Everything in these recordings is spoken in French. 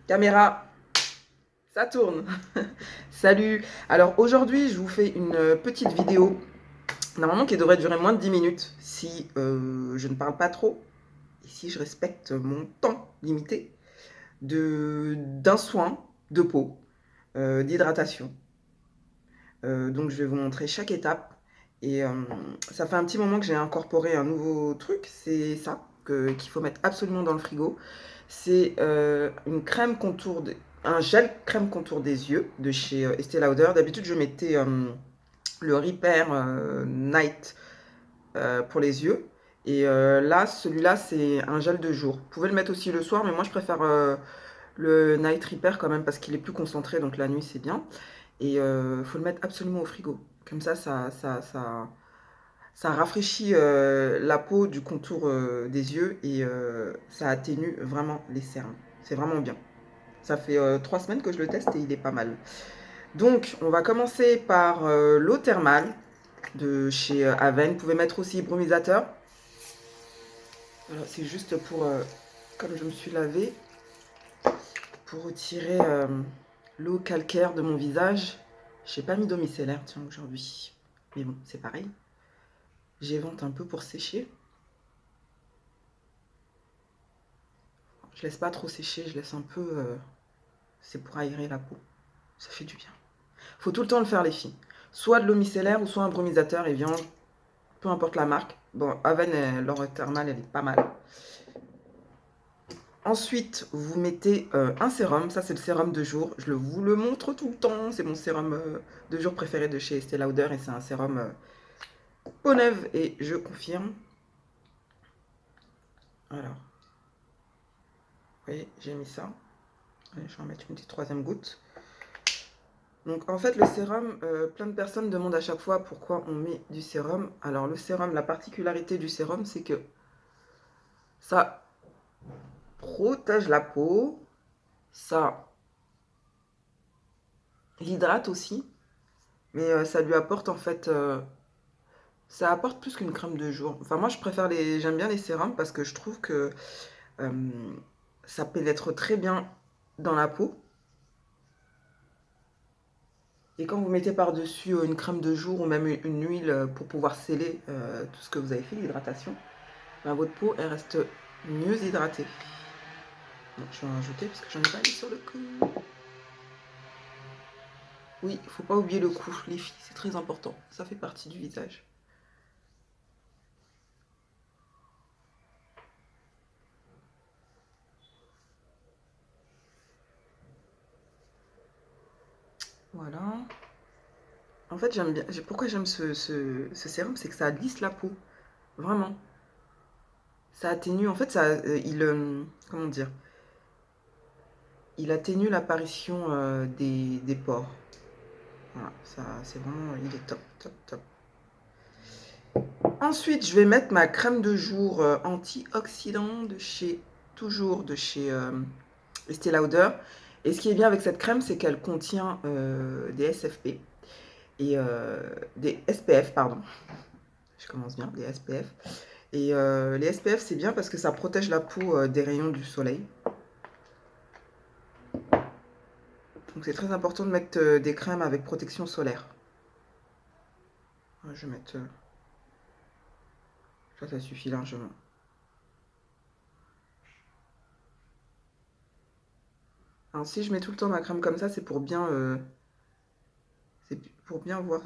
Caméra, ça tourne. Salut. Alors aujourd'hui, je vous fais une petite vidéo, normalement qui devrait durer moins de 10 minutes, si je ne parle pas trop, et si je respecte mon temps limité, d'un soin de peau, d'hydratation. Donc je vais vous montrer chaque étape. Et ça fait un petit moment que j'ai incorporé un nouveau truc, c'est ça, qu'il faut mettre absolument dans le frigo. C'est une crème contour, un gel crème contour des yeux de chez Estée Lauder. D'habitude, je mettais le Repair Night pour les yeux. Et là, celui-là, c'est un gel de jour. Vous pouvez le mettre aussi le soir, mais moi, je préfère le Night Repair quand même parce qu'il est plus concentré, donc la nuit, c'est bien. Et faut le mettre absolument au frigo. Comme ça rafraîchit la peau du contour des yeux et ça atténue vraiment les cernes. C'est vraiment bien. Ça fait 3 semaines que je le teste et il est pas mal. Donc, on va commencer par l'eau thermale de chez Aven. Vous pouvez mettre aussi brumisateur. Voilà, c'est juste pour, comme je me suis lavée, pour retirer l'eau calcaire de mon visage. J'ai pas mis d'eau micellaire, tiens, aujourd'hui. Mais bon, c'est pareil. J'évente un peu pour sécher. Je laisse pas trop sécher, je laisse un peu. C'est pour aérer la peau. Ça fait du bien. Faut tout le temps le faire, les filles. Soit de l'eau micellaire ou soit un brumisateur, et bien, peu importe la marque. Bon, Aven, leur thermale, elle est pas mal. Ensuite, vous mettez un sérum. Ça, c'est le sérum de jour. Vous le montre tout le temps. C'est mon sérum de jour préféré de chez Estée Lauder et c'est un sérum peau neuve. Et je confirme. Alors, vous voyez, j'ai mis ça. Allez, je vais en mettre une petite troisième goutte. Donc en fait le sérum, plein de personnes demandent à chaque fois pourquoi on met du sérum. Alors le sérum, la particularité du sérum, c'est que ça protège la peau, ça l'hydrate aussi, mais ça lui apporte en fait, ça apporte plus qu'une crème de jour. Enfin moi j'aime bien les sérums parce que je trouve que euh, ça pénètre très bien dans la peau. Et quand vous mettez par-dessus une crème de jour ou même une huile pour pouvoir sceller tout ce que vous avez fait, l'hydratation, ben, votre peau elle reste mieux hydratée. Donc, je vais en rajouter parce que j'en ai pas mis sur le cou. Oui, il faut pas oublier le cou, les filles, c'est très important. Ça fait partie du visage. Voilà. En fait, j'aime bien. Pourquoi j'aime ce sérum, c'est que ça lisse la peau. Vraiment. Ça atténue. En fait, comment dire? Il atténue l'apparition des pores. Voilà, ça, c'est vraiment. Il est top, top, top. Ensuite, je vais mettre ma crème de jour antioxydant toujours de chez Estée Lauder. Et ce qui est bien avec cette crème, c'est qu'elle contient des SFP et des SPF, pardon. Je commence bien, des SPF. Et les SPF, c'est bien parce que ça protège la peau des rayons du soleil. Donc c'est très important de mettre des crèmes avec protection solaire. Je vais mettre... ça suffit largement. Alors si je mets tout le temps ma crème comme ça, c'est pour bien voir...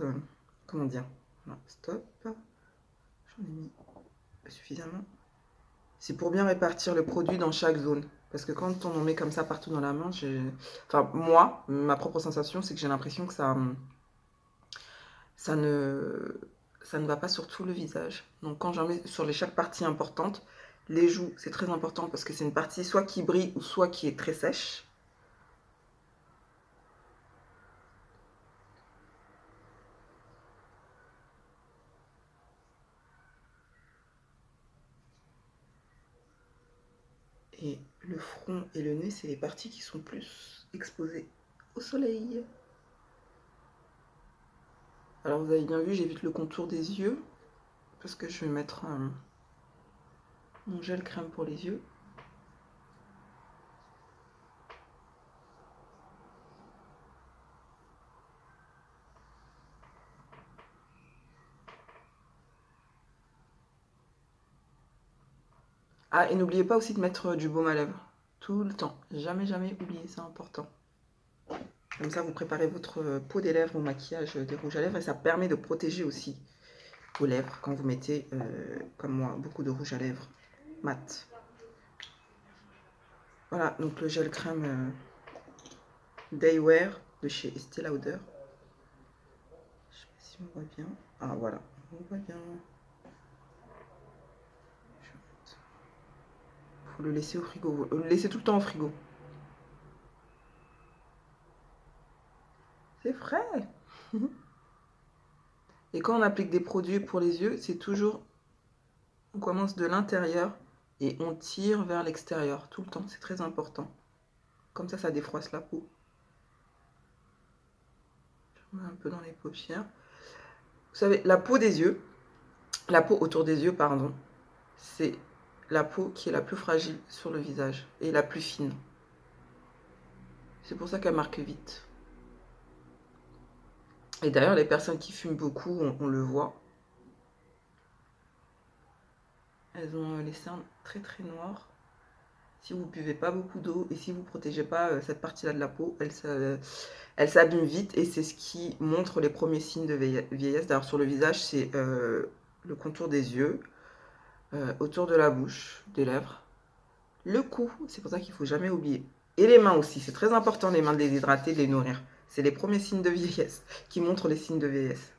comment dire? Non, stop. J'en ai mis suffisamment. C'est pour bien répartir le produit dans chaque zone. Parce que quand on en met comme ça partout dans la main, enfin, moi, ma propre sensation, c'est que j'ai l'impression que ça ne, ça ne va pas sur tout le visage. Donc quand j'en mets sur chaque partie importante, les joues, c'est très important parce que c'est une partie soit qui brille ou soit qui est très sèche. Et le front et le nez, c'est les parties qui sont plus exposées au soleil. Alors vous avez bien vu, j'évite le contour des yeux parce que je vais mettre mon gel crème pour les yeux. Ah, et n'oubliez pas aussi de mettre du baume à lèvres. Tout le temps. Jamais, jamais oublier, c'est important. Comme ça, vous préparez votre peau des lèvres au maquillage des rouges à lèvres et ça permet de protéger aussi vos lèvres quand vous mettez, comme moi, beaucoup de rouge à lèvres mat. Voilà, donc le gel crème Day Wear de chez Estée Lauder. Je sais pas si on voit bien. Ah voilà, on voit bien. Faut le laisser au frigo. Vous le laissez tout le temps au frigo. C'est frais. Et quand on applique des produits pour les yeux, c'est toujours, on commence de l'intérieur et on tire vers l'extérieur tout le temps. C'est très important. Comme ça défroisse la peau. Je mets un peu dans les paupières. Vous savez, la peau des yeux, la peau autour des yeux, pardon, c'est la peau qui est la plus fragile sur le visage et la plus fine. C'est pour ça qu'elle marque vite. Et d'ailleurs, les personnes qui fument beaucoup, on le voit. Elles ont les cernes très très noires. Si vous ne buvez pas beaucoup d'eau et si vous ne protégez pas cette partie-là de la peau, elle s'abîme vite et c'est ce qui montre les premiers signes de vieillesse. D'ailleurs, sur le visage, c'est le contour des yeux, autour de la bouche, des lèvres, le cou, c'est pour ça qu'il ne faut jamais oublier. Et les mains aussi, c'est très important les mains déshydratées, de les nourrir. C'est les premiers signes de vieillesse qui montrent les signes de vieillesse.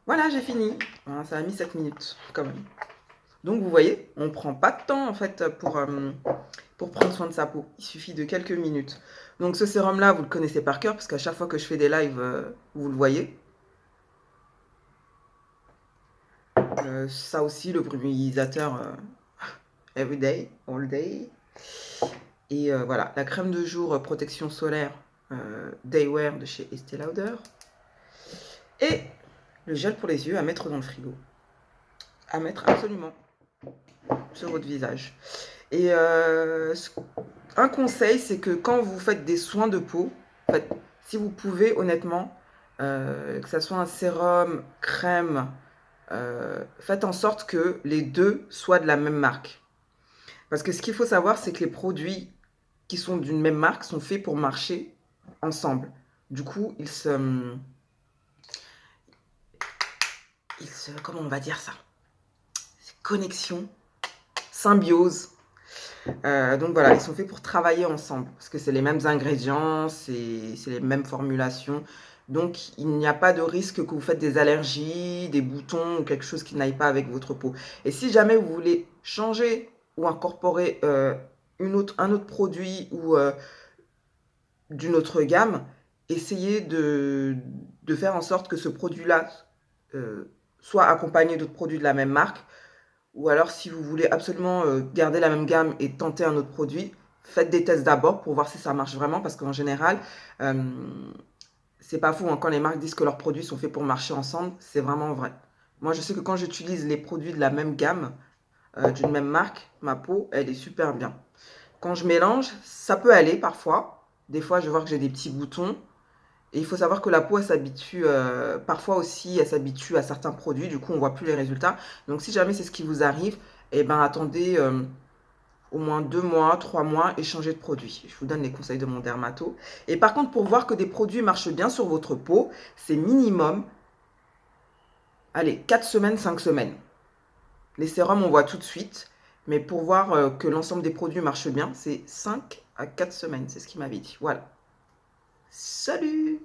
Voilà, j'ai fini. Ça a mis 7 minutes quand même. Donc vous voyez, on ne prend pas de temps en fait pour prendre soin de sa peau. Il suffit de quelques minutes. Donc ce sérum-là, vous le connaissez par cœur parce qu'à chaque fois que je fais des lives, vous le voyez. Ça aussi, le brumisateur everyday, all day. Et voilà, la crème de jour protection solaire Day Wear de chez Estée Lauder. Et le gel pour les yeux à mettre dans le frigo. À mettre absolument sur votre visage. Et un conseil, c'est que quand vous faites des soins de peau, en fait, si vous pouvez honnêtement, que ce soit un sérum, crème, faites en sorte que les deux soient de la même marque. Parce que ce qu'il faut savoir, c'est que les produits qui sont d'une même marque sont faits pour marcher ensemble. Du coup, comment on va dire ça? Connexion, symbiose. Donc voilà, ils sont faits pour travailler ensemble. Parce que c'est les mêmes ingrédients, c'est les mêmes formulations. Donc il n'y a pas de risque que vous faites des allergies, des boutons ou quelque chose qui n'aille pas avec votre peau. Et si jamais vous voulez changer ou incorporer un autre produit ou d'une autre gamme, essayez de faire en sorte que ce produit-là soit accompagné d'autres produits de la même marque. Ou alors, si vous voulez absolument garder la même gamme et tenter un autre produit, faites des tests d'abord pour voir si ça marche vraiment. Parce qu'en général, c'est pas faux, hein, quand les marques disent que leurs produits sont faits pour marcher ensemble, c'est vraiment vrai. Moi, je sais que quand j'utilise les produits de la même gamme, d'une même marque, ma peau, elle est super bien. Quand je mélange, ça peut aller parfois. Des fois, je vois que j'ai des petits boutons. Et il faut savoir que la peau, elle s'habitue, parfois aussi, elle s'habitue à certains produits. Du coup, on ne voit plus les résultats. Donc, si jamais c'est ce qui vous arrive, eh ben, attendez au moins 2 mois, 3 mois et changez de produit. Je vous donne les conseils de mon dermato. Et par contre, pour voir que des produits marchent bien sur votre peau, c'est minimum, allez, 4 semaines, 5 semaines. Les sérums, on voit tout de suite. Mais pour voir que l'ensemble des produits marchent bien, c'est 5 à 4 semaines. C'est ce qu'il m'avait dit. Voilà. Salut!